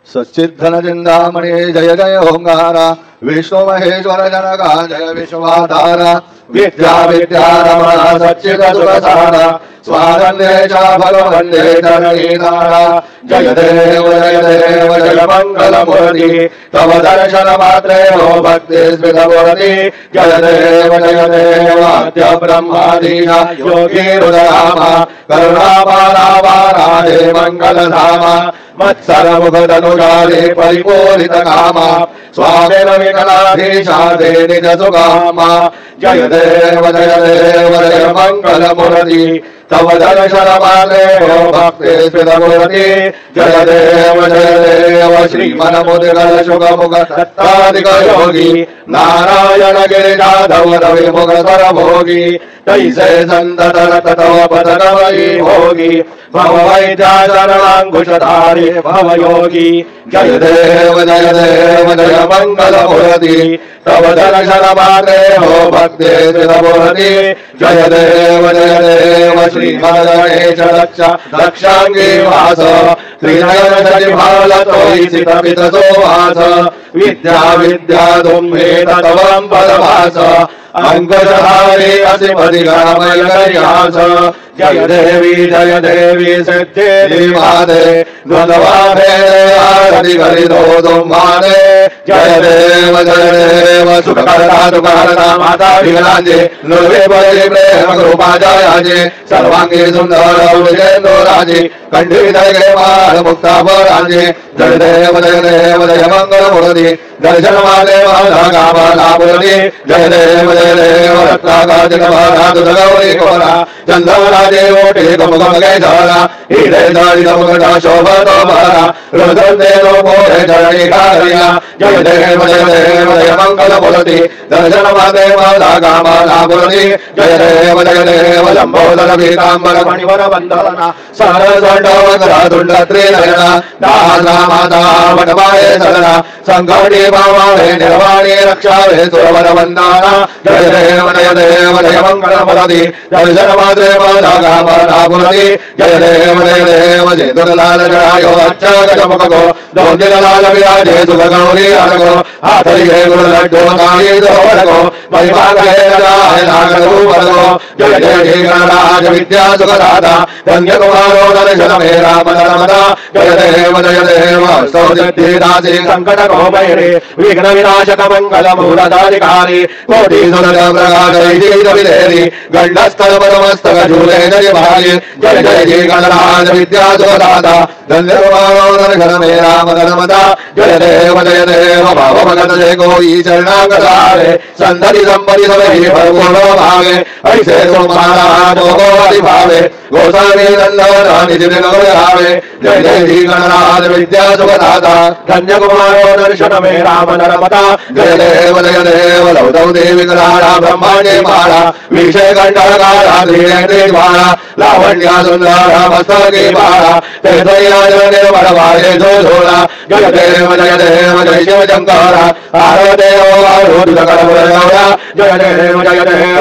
सच्चिद्धन चिंतामणि जय जय ओंकारा विष्णु महेश्वर जनका जय विश्वाधारा विद्या विद्यारमण सच्चिद सुखसारा स्वानंदे च भगवंदे चरणीधारा जय देव जय मंगल मूर्ति तव दर्शन मात्रे हो भक्ति स्मृत मूर्ति जय देव आद्य ब्रह्मादीना योगी हृदयामा करुणापारावाराधे मंगल धामा मत्सर मुखधनुजाले परिपूरित कामा स्वामिन विकलाधीशाधे निज सुगामा जय देव जय मंगल मूर्ति तव दर्शन मात्रे हो भक्ति स्मृत मूर्ति जय देव श्रीमन मुद्गल शुभ मुख दत्तादिक योगी नारायण गिरिजाधव रवि मुख सर भोगी तैसे संततर तव पदन वै भोगी भव वैद्या शरणांकुशधारी भव योगी जय देव जय मंगल मूर्ति तव दर्शन मात्रे हो भक्ति स्मृत मूर्ति जय देव श्रीमद गणेश दक्षांगी वास त्रिनयन शशिभाल तोयिसित पित सोवास विद्या विद्या तुम्हेत तवं पदवास अंकुशधारी असिमधि गणमय करियास जय देवी सत्ये देवादे द्वंद्वाभे आरति करितो तुम्हारे जय देव सुखकर्ता दुःखहर्ता माता विकलांगे नुर्वे बलि प्रेम कृपा जयाजे सर्वांगी सुंदर विजेंद्र राजे कंठी विदय माल मुक्ता पराजे जय देव जय मंगल मूर्ति दर्शन माले माला कामला मूर्ति जय देव रत्नाकाज कमला गौरी कोरा चंद्रराजे ओटे गम गम गैधरा हीरे दारी मुकुटा शोभतो भरा रुद्रते मोहे चरणी कारिया जय देव जय मंगल मूर्ति दर्शन माले माला कामला मूर्ति जय देव लंबोदर पीतांबर मणिवर वंदना सरसंडवक्र तुंड त्रिनयना दासा माता वटवाये शरणा संकटी भावावे निर्वाणी रक्षावे सुरवर वंदना जय देव जय मंगल मूर्ति दर्शन मात्रे माला कामला मूर्ति जय देव जय दुर्लाल जयो अच्छा गजमुख को दोंदिल लाल विराजे सुख गौरी अलगो हाथरी है गुरु लड्डू ताई दोहर को महिमा कहे राय नागर ऊपर को जय जय गणराज विद्या सुख दाता धन्य कुमारो दर्शन मेरा मन रमदा जय देव सौजन्य दासी संकट को भैरे विघ्न विनाशक मंगल मूलधारिकारी कोटि सुर प्रकाश विलेरी गंडस्थल परमस्तक झूले जय भारी जय जय गणराज विद्या सुख दाता धन्य कुमारो दर्शन मेरा मन रमदा जय देव भाव भगत जय कोई चरणागतारे संधि संपरि सभी भरपूर्ण भागे ऐसे तुम्हारा जो भावे गोसावी नंदन निज आवे जय जय गणराज विद्या सुखदाता धन्य कुमारो दर्शन में राम नरमता जय देव लौतौ देवी गणारा ब्रह्मांडे मारा विषय कंठकारा त्रिनेत्रिवारा लावण्या सुंदर मस्तके मारा निर्भय वाले झोला जय देव जय शिव शंकरा आरदेव आरुद्र कर्पूर गौरा जय देव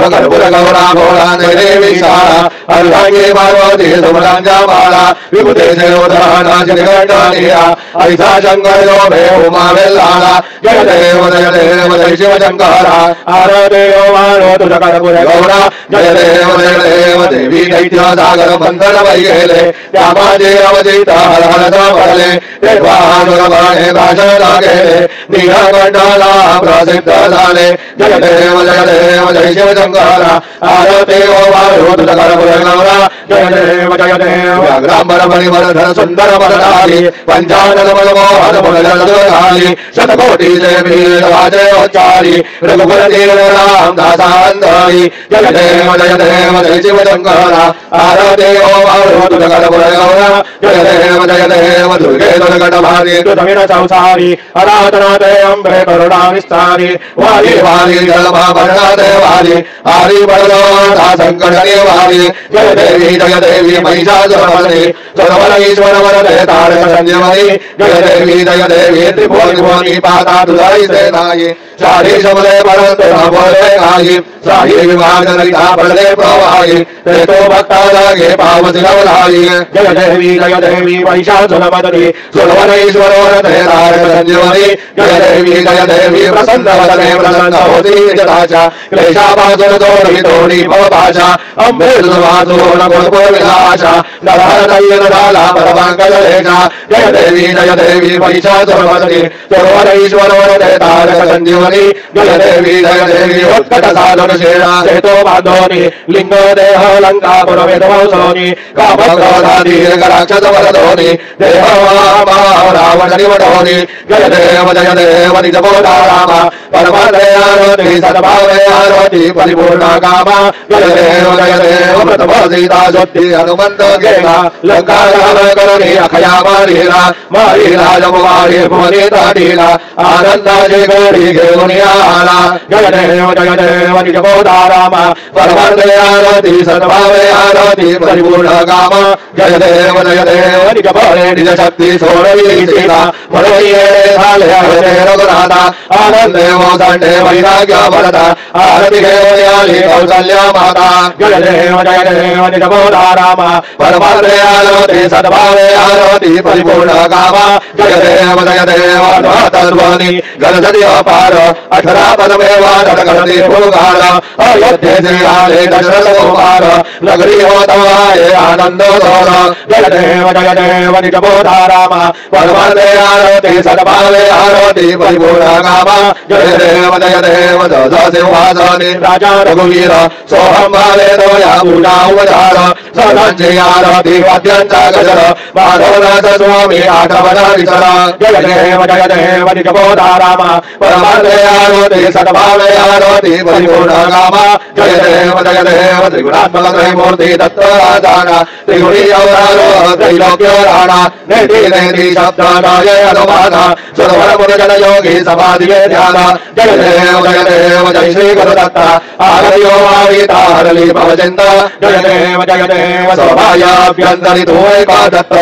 कर्पूर गौरा भोला देवी सारा अर्धांगी पार्वती सुमरांजा माला विभूते देवदाना श्रीगंडानिया ऐसा शंकर जो भे उमा वेल्लाला जय देव जय शिव शंकरा आरदेव आरुद्र कर्पूर गौरा जय देव देवी दैत्य सागर बंधन वै गेले त्या माझे अवजित हर हर पडले ते वाहन बाणे भाषण गेले नीलकंठाला प्रसिद्ध झाले जय देव जय शिव शंकरा आरदेव आरुद्र कर्पूर गौरा जय देव व्याघ्रांबर परिवर्धन सुंदर बरदारी पंचानन मनमोहन मुरली शतकोटी देवी वाजयोच्चारी रघुकुल नील राम दासांतरी जय देव जय शिव शंकरा आरदेव आरुद्र कर्पूर गौरा जय देव दुर्गे दुर्गट भारी दुर्मिन संसारी अनाथनाथे अम्बे करुणा विस्तारी वारी वारी जलमा भरणाते वारी आरी बलदा संकट निवारी जय देवी महिषासुरमर्दिनी सर्वबल ईश्वर वरदे तारक संजीवनी जय देवी त्रिभुवनी भुवनी पाता तुझाई सेनाई शाही शब्दे परंतु न बोले काही शाही विभाग ललिता बलदे प्रवाही ते तो भक्ता जागे पावसी लवलाई जय देवी महिषासुरमर्दिनी सुरवरेश्वरो रथे नारद संजीवनी जय देवी प्रसन्न वदने प्रसन्न होती निजराजा क्लेशापासुर दोषितोनि भवभाषा अम्बे सुवासो न गुणपुर विलासा नरहरदय्य नराला परमांगलेशा जय देवी महिषासुरमर्दिनी सुरवरेश्वरो रथे नारद संजीवनी जय देवी उत्कट साधन शेरा सेतो बांधोनी लिंग देह लंका पुरवेदवंसोनी कामक्रोधादी राक्षस वरदोनी देह रावण निवडोनी जय देव निज बोधा राम परमदयारोति सद्भावे आरोति परिपूर्ण कामा जय देव प्रथम सीता ज्योति हनुमंत गेला लंका राम करुणी अखया मारीला जमुवारी भुवनी ताडीला आनंदाची गौरी घेऊन आला जय देव निज बोधा राम परमदयारोति सद्भावे आरोति परिपूर्ण कामा जय देव निज बोधे निज शक्ती सोडवी सीता म्हणून झाले रघुनाथा आनंद संडे वैराग्य भरता आरती घेऊन आली कौसल्या माता जय देव निज बोधा राम परमदयारोति सद्भावे आरोति परिपूर्ण कामा जय देव तर्वनी गणपति अपार 18 पदमेवा करती पुकार अयोध्येचे आले दशरथ कुमार नगरी होतवाये आनंद सोर जय देव निज बोधा राम परमदयारोति सद्भावे आरोति परिपूर्ण कामा जय देव सिंहासनी राजा रघुवीर सोहम भावे दोया पूजा उपचार सदांची आरती वाद्यांचा गजर माधवनाथ स्वामी आठवना विसर जय देव निज बोधा राम परमदयारोति सद्भावे आरोति परिपूर्ण कामा जय देव त्रिगुणात्मक त्रयमूर्ति दत्त राजाना त्रिगुणी अवतारो त्रैलोक्य राणा नेति शब्द जय हनुमाना सुरवर मुनिजन योगी समाधिये ध्यान जय देव जय श्री गुरुदत्ता आरतियो आविता हरली भवचिंता जय देव सौभाग्याभ्यंतरि तू एका दत्त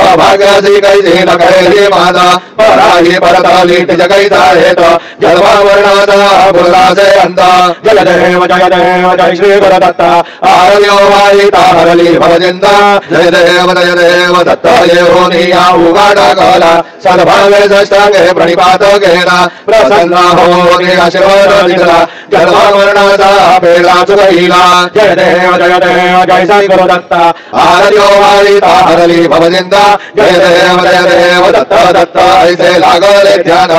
अभाग्यसी कैसी न कैसी माता पराही परतली निज कैसा हेत जन्मा वर्णाचा बुरदासे अंत जय देव जय श्री गुरुदत्ता आरतियो आविता हरली भवचिंता जय देव दत्त ये होनी उगाडा कला सद्भावे सष्टांगे प्रणिपात घेरा प्रसन्न हो आशीर्वाद दिला जन्मा वर्णाचा पेला चुकईला जय देव जय श्री गुरुदत्ता आरतियो आविता हरली भवचिंता जय देव दत्त ऐसे लागले ध्यान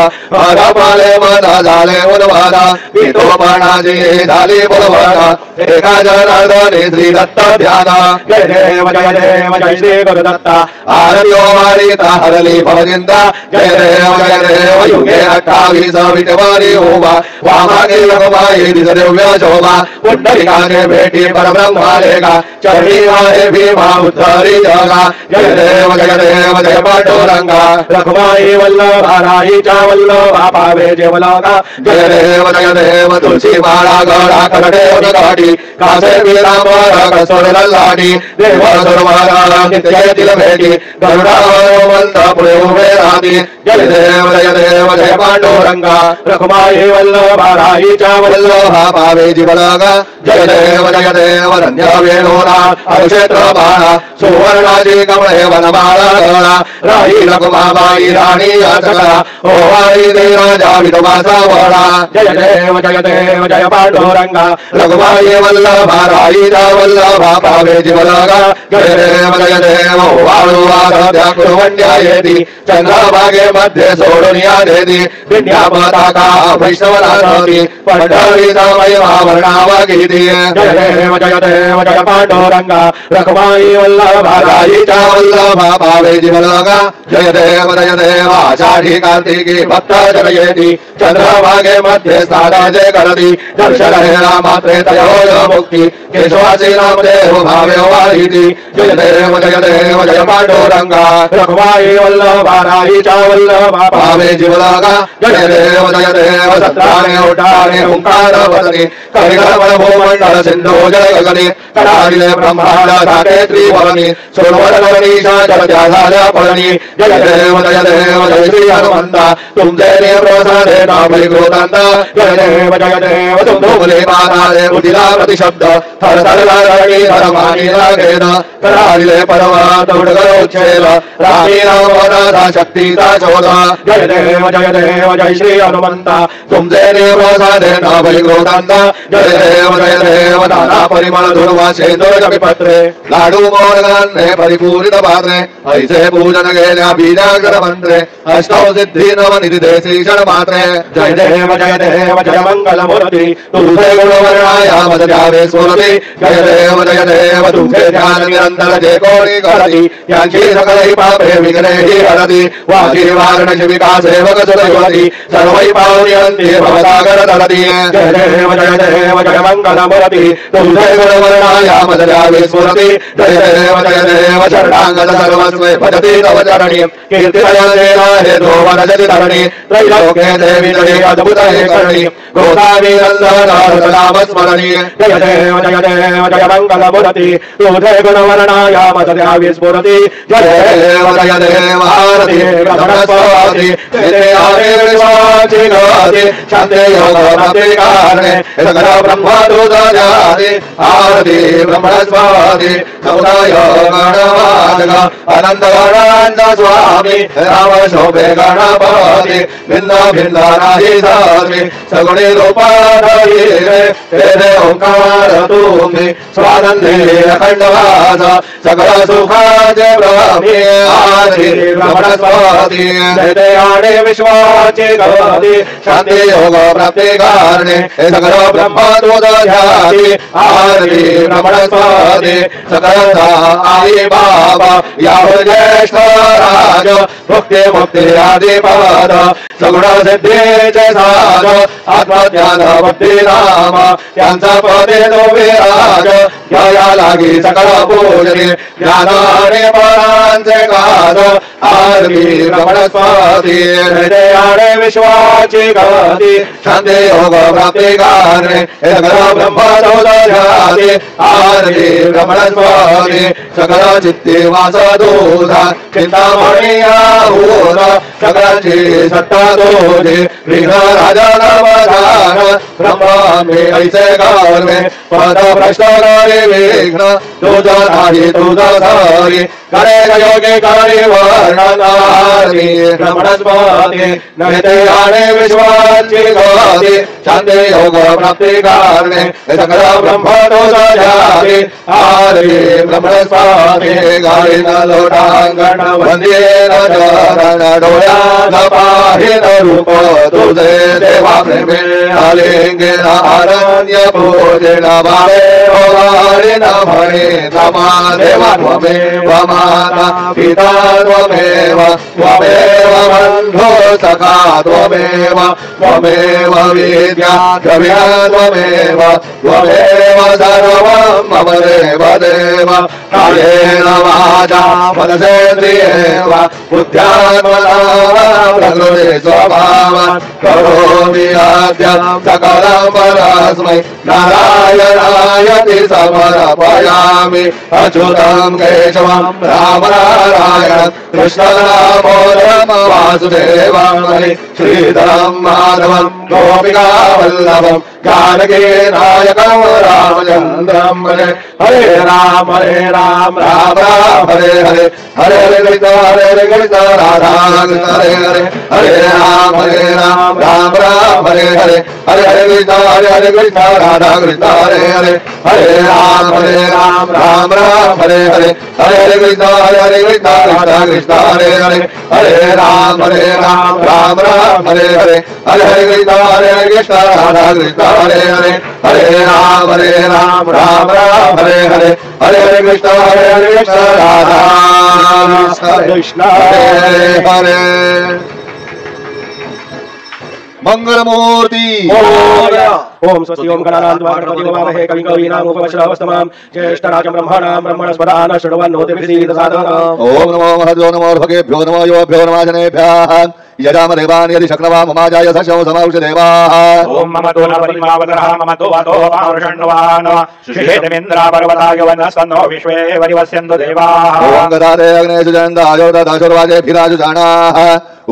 पाले मना झाले उन्माना वितोपणाची झाली बोलवाना एका जनार्दनी श्री दत्त ध्यान जय देव जय श्री गुरुदत्ता आरतियो आविता हरली भवचिंता जय देव युगे 28 विटवारी होवा वामागे रघुमाई निज दिव्य शोभा पुंडलिकाने भेटी परब्रह्मालेगा चरणी वाहे भीमा उद्धरी जगा जय देव जय पांडुरंगा रघुमाई वल्लभा राहीचा वल्लभा पावे जेवलागा जय देव तुलसी माळा गळा करडे उदगाडी कासे विरामर कसोड लल्लाडी देव सुरवारा नित्य भेटी गरुडा मंद पुढे उभे राहती जय देव जय पांडुरंगा रघुमाई वल्लभा राहीचा वल्लभा पावे जीवलागा जय देव रंध्य वेणूरा अक्षेत्र बाळा सुवर्णाची कमळे वनमाळा गळा राही रघुमाबाई राणी याचका ओवाळी दे राजा विधवाचा वळा जय देव जय पांडुरंगा रघुमाई वल्लभा राहीचा वल्लभा पावे जीवलागा जय देव वाळू आराध्या कुरवंड्या येती चंद्रभागे मध्ये सोडून या देती विद्या पताका वैष्णवनाथी पंढरीचा महिमा वर्णावा गीती जय देव जय पांडुरंगा रघुमाई वल्लभा राहीचा वल्लभा पावे जीवलागा जय देव आषाढी कार्तिकी भक्त जन येती चंद्रभागे मध्ये साराजे करती दर्शन हेरा मात्रे तयो मुक्ती केशवासी नामदेव भावे वाहिती जय देव जय पांडुरंगा रघुमाई वल्लभा राहीचा वल्लभा पावे जीवलागा जय देव सत्राने उठाने ओंकार वदने कविगण भूमंडल सिंधु जय गगने कडारिले ब्रह्मांड धाके त्रिभुवनी सोनवर गणेशा जगत्या झाल्या पळणी जय देव जय श्री हनुमंता तुमचे प्रसादे नाम परिक्रोधन्त जय देव तुमले माताले उदिला प्रतिशब्द थर थर लगी धर्मानी लगेन करालिले परमात उडगरोच्छेद रामी रामदा शक्तिता चोद जय देव जय श्री हनुमंत तुमचे देवसादे न परिक्रोधन्त जय देव दाना परिमल धुर्वा सेंदुर कपिपत्रे लाडू मोरगान्ने परिपूरित पात्रे ऐसे पूजन गेल्या बीजाक्षर मंत्रे अष्टौ सिद्धि नव निधि श्रीषण मात्रे जय देव जय मंगल मूर्ति तुझे गुणवर्णाया मद जावे स्फुरति जय देव तुझे ध्यान निरंतर जय कोणी करती यांची सकलही पापे विघ्ने हि हरति वाची वारण शिविका सेवक सुरयुवती सर्वै पावयन्ति भवसागर तरति जय देव जय मंगल मूर्ति तुझे गुणवर्णाया मद जावे स्फुरति जय देव शरणागत सर्वस्वे भजति तव चरणी कीर्तिरयतेन हेतो वरजति धरणी त्रैलोक्ये देवी जय अद्भुत हे करणी गोदावी नंदनाम स्मरणी जय देव जय मंगल मूर्ति तुझे गुणवर्णाया मद जावे स्फुरति जय देव आरति गणस्वाति तेरे आरे विश्वाची गति शांति योग प्राप्ति कारणे सकल ब्रह्म दूताजाति आरति ब्रह्मस्वाति समुदाय गणवादक अनंत गणांत स्वामी राम शोभे गणपति भिन्न भिन्न राही सर्वे सगुणी रूपाधि तेरे ओंकार तुम्हि स्वानंदे अखंडवास सकल सुखाचे ब्रह्मी आदि ब्रह्मस्वाति जयते आणे विश्वाचे गति शांति योग प्राप्ति कारणे सकल ब्रह्म दूताजाति आदि ब्रह्मस्वाति सकल आई बाबा याव ज्येष्ठ राज भक्ति मुक्ति आदि पद सगुण सिद्धीचे साध आत्मज्ञान भक्ती नाम यांचा पदे तो विराज जया लागी सकल पूजने ज्ञानाने परांचे काज आरती ब्रह्मस्वाति हृदयाने विश्वाची गती शांति योग प्राप्ति कारणे सकल ब्रह्म दूताजाति आरती ब्रह्मस्वाति सकल चित्ते वास दूधा चिंतामणि आहूर सकलची सत्ता तुझे विघ्न राजा नवधान ब्रह्मा में ऐसे काल में पद भ्रष्ट करे विघ्न तुझा नाही तुझा धारी करे योगे करे वर्णनारी ब्रह्मस्वाति नयते आणे विश्वाची गति शांति योग प्राप्ति कारणे सकल ब्रह्म दूताजाति आरती ब्रह्मस्वाति गायन लोटांगण वंदे नरण डोळ्या पाहिन रूप तुझे देवा प्रेमे आलिंगे अरण्य पूजेन भावे ओवाळी न म्हणे तमा देवा त्वमेव माता पिता त्वमेव त्वमेव बन्धो सखा त्वमेव त्वमेव विद्या द्रव्या त्वमेव त्वमेव सर्वं मम देव देव कायेन वाचा मनसेन्द्रियेव बुद्ध्यात्मना प्रकृति स्वभावात् करोमि अद्य सकलं परस्मै नारायणायति समर्पयामि अच्युतं केशवं राम नारायणं कृष्णदामोदरं वासुदेवं श्रीधरं माधवं गोपिकावल्लभं जानकी नायकं रामचन्द्रं हरे राम राम राम हरे हरे हरे हरे कृष्ण राधा कृष्ण हरे हरे हरे राम राम राम हरे हरे हरे हरे कृष्ण राधा कृष्ण हरे हरे हरे राम राम राम हरे हरे हरे कृष्ण राधा कृष्ण हरे हरे हरे राम राम राम हरे हरे हरे कृष्ण राधा कृष्ण हरे हरे हरे राम राम राम हरे हरे हरे कृष्ण राधा कृष्ण हरे हरे मंगलमूर्ति ओम स्वस्ति ओम गणानान्त्वा गणपति वामहे कविं कवीनामुपमश्रवस्तमां ज्येष्ठराजं ब्रह्मणां ब्रह्मणस्पदान शृण्वन्नोतिभिर्सीदसादनम् ओम नमो महद्यो नमो भगेभ्यो नमो योभ्यो नमः जनेभ्यः यजाम देवान् यदि शक्नवा ममाजाय सशो समौष देवाः ओम मम तो न परिमावतरः मम तो वातो पावृषण्वान् श्रीहेतमिन्द्रा पर्वताय वनस्कन्नो विश्वे वरिवस्यन्तु देवाः ओम गदादे अग्नेषु जयन्त आयोधदाशुर्वाजेभिराजुजानाः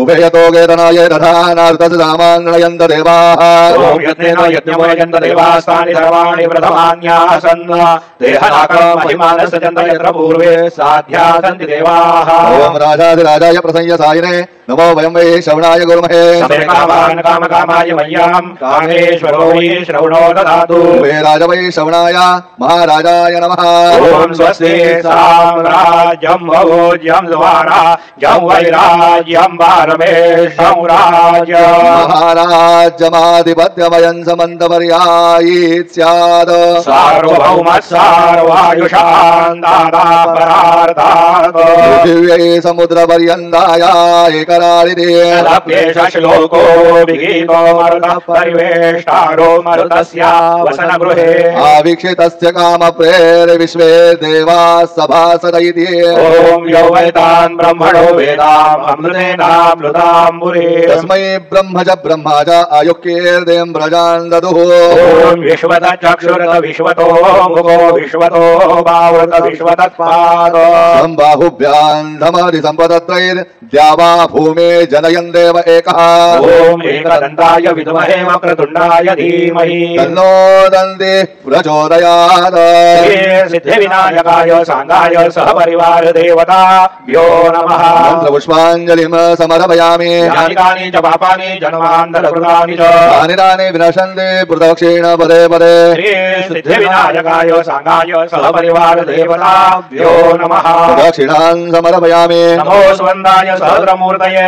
उभयतो गेतनाय दधानार्तसामान्नयन्त देवाः ओम यज्ञेन यज्ञमयन्त देवास्तानि सर्वाणि प्रथमान्यासन् देहनाकं महिमानस्य चन्द्र यत्र पूर्वे साध्या सन्ति देवाः ओम राजाधिराजाय प्रसंयसायिने नमो वयं वै श्रवणाय गुरुमहे समे कामान् कामकामाय मह्यां कामेश्वरो वै श्रवणो ददातु वे राज वै श्रवणाय महाराजाय नमः ओम स्वस्ति साम्राज्यं भोज्यं द्वाराज्यं वैराज्यं पारमेशं राज्यं महाराज्यमाधिपत्यमयं समन्तपर्यायीत् स्यात् सार्वभौमः सार्वायुषां दाता परार्थात् पृथिव्यै समुद्रपर्यन्ताय एकराळिते लभ्येष श्लोको विगीतो मरुतः परिवेष्टारो मरुतस्य वसनगृहे आवीक्षितस्य कामप्रेर विश्वे देवाः सभासद इति ओम यो वैतान् ब्रह्मणो वेदाम् अमृतेनामृताम्बुरे तस्मै ब्रह्म च ब्रह्मा च आयुक्येर्देवं प्रजान् ददुः ओम विश्वत चक्षुरत विश्वतो मुखो विश्वतो बावृत विश्वतत्पादो बाहुभ्यां धमधि सम्पदत्रैर्द्यावा भूमे जनयन् देव एकः ओम एकदन्ताय विद्महे वक्रतुण्डाय धीमहि तन्नो दन्ति प्रचोदयात् सिद्धिविनायकाय सांगाय सहपरिवार देवताभ्यो नमः मन्त्रपुष्पाञ्जलिं समर्पयामि यानि कानि च पापानि जन्मान्तरकृतानि च तानि तानि विनशन्ति प्रदक्षिण पदे पदे श्री सिद्धिविनायकाय सांगाय सहपरिवार देवताभ्यो नमः दक्षिणान् समर्पयामि नमो स्वन्दाय सहस्रमूर्तये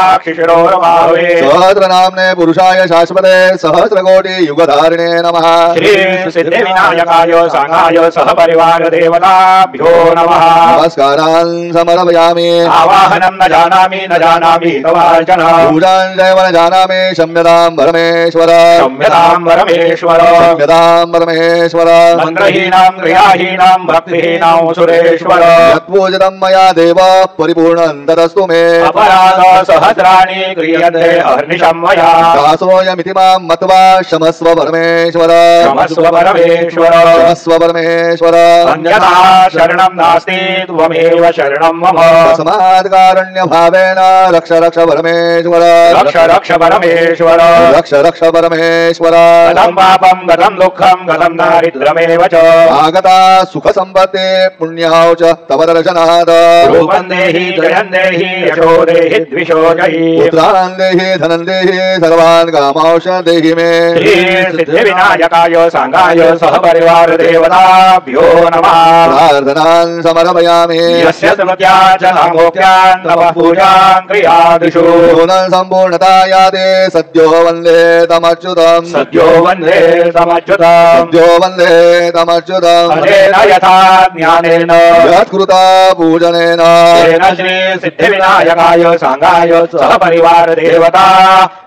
सहस्रपादाक्षिशिरोर्बाहवे सहस्रनाम्ने पुरुषाय शाश्वते सहस्रकोटि युगधारिणे नमः श्री सिद्धिविनायकाय सांगाय सहपरिवार देवताभ्यो नमः नमस्कारान् समर्पयामि आवाहनं न जानामि तवार्चन पूजां दैव न जानामि क्षम्यतां परमेश्वर क्षम्यतां परमेश्वर क्षम्यतां परमेश्वर मन्त्रहीनां क्रियाहीनां भक्तिहीनां सुरेश्वर यत्पूजितं मया देव परिपूर्णं तदस्तु मे अपराध सहस्राणि क्रियन्ते अहर्निशं मया दासोऽयमिति मां मत्वा क्षमस्व परमेश्वर क्षमस्व परमेश्वर क्षमस्व परमेश्वर अन्यथा शरणं नास्ति त्वमेव शरणं मम तस्मात् कारुण्यभावेन रक्ष रक्ष परमेश्वर रक्ष रक्ष परमेश्वर रक्ष रक्ष परमेश्वर कथं पापं कथं दुःखं कथं दारिद्र्यमेव च आगता सुखसम्पत्ते पुण्याौ च तव दर्शनात् रूपं देहि जयं देहि यशो देहि द्विषो जहि पुत्रान् देहि धनं देहि सर्वान् कामांश देहि मे श्री सिद्धिविनायकाय सांगाय सहपरिवार देवताभ्यो नमः प्रार्थनान् समर्पयामि यस्य स्मृत्या च नामोक्त्यान् तव पूजां क्रियादिषु नूनं सम्पूर्णता याते सद्यो वन्दे तमच्युतम् सद्यो वन्दे तमच्युतम् सद्यो वन्दे तमच्युतम् अनेन यथा ज्ञानेन यत्कृता पूजनेन तेन श्री सिद्धिविनायकाय सांगाय सहपरिवार देवता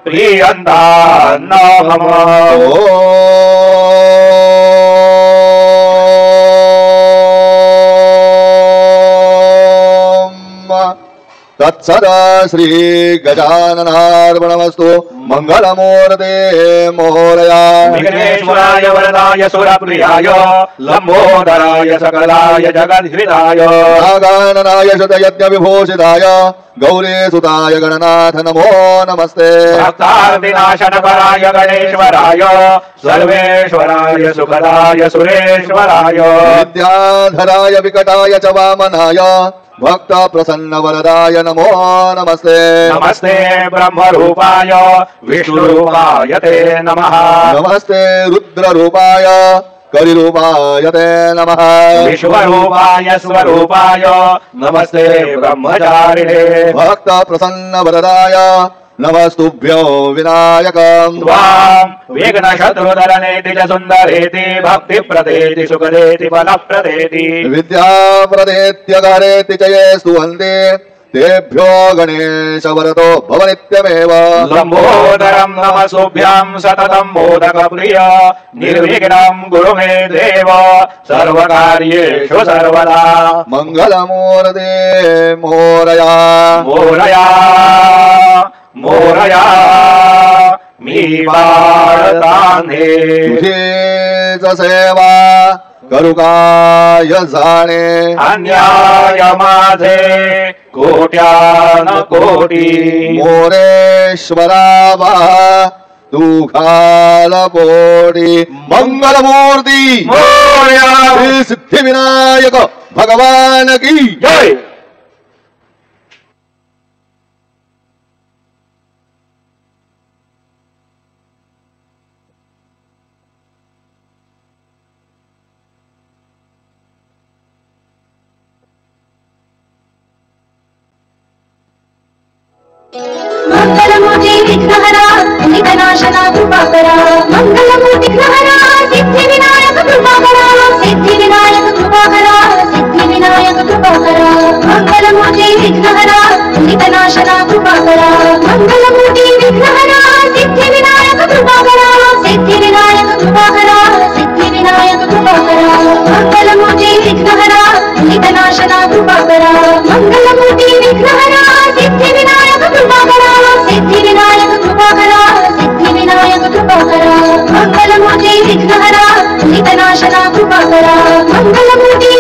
प्रीयन्तान् मम तत्सदा श्री गजाननार्पणमस्तु मंगलमूर्ते मोरया विघ्नेश्वराय वरदाय सुरप्रियाय लंबोदराय सकलाय जगद्विदाय नागाननाय शतयज्ञ विभूषिताय गौरीसुताय गणनाथ नमो नमस्ते भक्तार्तिनाशनपराय गणेश्वराय सर्वेश्वराय सुखदाय सुरेश्वराय विद्याधराय विकटाय च वामनाय भक्त प्रसन्न वरदाय नमो नमस्ते नमस्ते ब्रह्मरूपाय विष्णुरूपाय ते नमः नमस्ते रुद्ररूपाय कलिरूपाय ते नमः विश्वरूपाय स्वरूपाय नमस्ते ब्रह्मचारिणे भक्त प्रसन्न वरदाय नमस्तुभ्यो विनायकम् त्वां विघ्नशत्रुधरनेति च सुन्दरेति भक्तिप्रदेति सुखदेति बलप्रदेति विद्याप्रदेत्यगारेति च ये स्तुवन्ति तेभ्यो गणेश वरदो भवनित्यमेव लम्बोदरं नमस्तुभ्यां सततं मोदकप्रिय निर्विघ्नं कुरु मे देव सर्वकार्येषु सर्वदा मङ्गलमूर्ते मोरया मोरया मोरया मी बाळतांधे तुझीच सेवा करू काय जाणे अन्याय माझे कोट्यानकोटी मोरेश्वरावा दुःखालपोटी मंगलमूर्ति श्री सिद्धिविनायक भगवान की जय। मंगलमूर्ति विघ्नहरा निकनाशना कृपाकरा मंगलमूर्ति विघ्नहरा सिद्धि विनायक कृपाकरा सिद्धि विनायक कृपाकरा सिद्धि विनायक कृपाकरा मंगलमूर्ति विघ्नहरा निकनाशना कृपाकरा मंगलमूर्ति विघ्नहरा सिद्धि विनायक कृपाकरा सिद्धि विनायक कृपाकरा सिद्धि विनायक कृपाकरा मंगलमूर्ति विघ्नहरा निकनाशना कृपाकरा मंगलमूर्ति विघ्नहरा सिद्धि विनायक कृपाकरा सिद्धि विनायक कृपाकरा सिद्धि विनायक कृपाकरा मंगलमूर्ति विघ्नहरा निकनाशना कृपाकरा मंगलमूर्ति